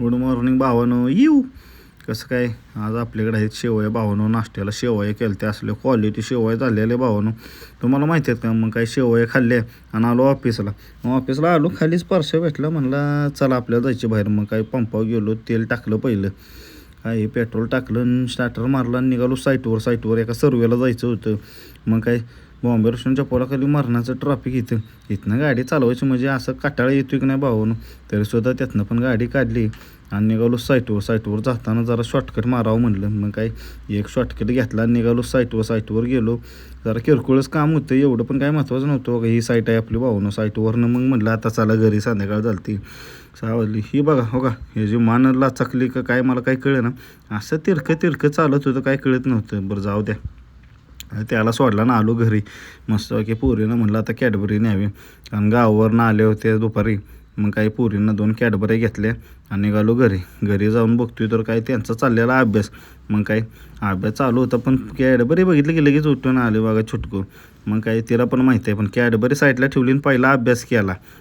Good morning भावानो. येऊ कसं काय आज आपल्याकडे आहेत शेवया भावानो. नाश्त्याला शेवया केल्या त्या असल्या क्वालिटी शेवया झालेल्या भावानो. तुम्हाला माहिती आहेत का? मग काय शेवया खाल्ल्या आणि आलो ऑफिसला. मग ऑफिसला आलो, खालीच पार्सल भेटलं. म्हणलं चला आपल्याला जायचं बाहेर. मग काय पंपावर गेलो, तेल टाकलं पहिलं, काय पेट्रोल टाकलं, स्टार्टर मारला आणि निघालो साईटवर एका सर्वेला जायचं होतं. मग काय बॉम्बे रेस्टॉरंटच्या पोराखाली मरणाचं ट्रॅफिक इथनं गाडी चालवायची म्हणजे असं काटाळा येतो की नाही भावानं. तरीसुद्धा त्यातनं पण गाडी काढली आणि निघालो साईटवर जाताना जरा शॉर्टकट मारावं म्हणलं. मग काय एक शॉर्टकट घेतला आणि निघालो साईटवर गेलो. जरा किरकोळच काम होतं, एवढं पण काय महत्त्वाचं नव्हतं. ही साईट आहे आपली भावानं. साईटवरनं मग म्हटलं आता चला घरी, संध्याकाळ झाली 6 वाजली. ही बघा हो का, हे जे मान लाचाकली का काय मला काय कळलं ना, असं तिरकं चालत होतं, काय कळत नव्हतं. बरं जाऊ द्या, त्याला सोडला ना आलो घरी. मस्त की पोरीनं म्हणलं आता कॅडबरी न्यावी, कारण गावावरनं आले होते दुपारी. मग काही पोरींना 2 कॅडबऱ्या घेतल्या आणि निघालो घरी जाऊन बघतोय तर काय त्यांचा चाललेला अभ्यास. मग काय अभ्यास चालू होता, पण कॅडबरी बघितलं की लगेच उठून आले बघा छुटकू. मग काय तिला पण माहिती आहे, पण कॅडबरी साईडला ठेवली आणि पहिला अभ्यास केला.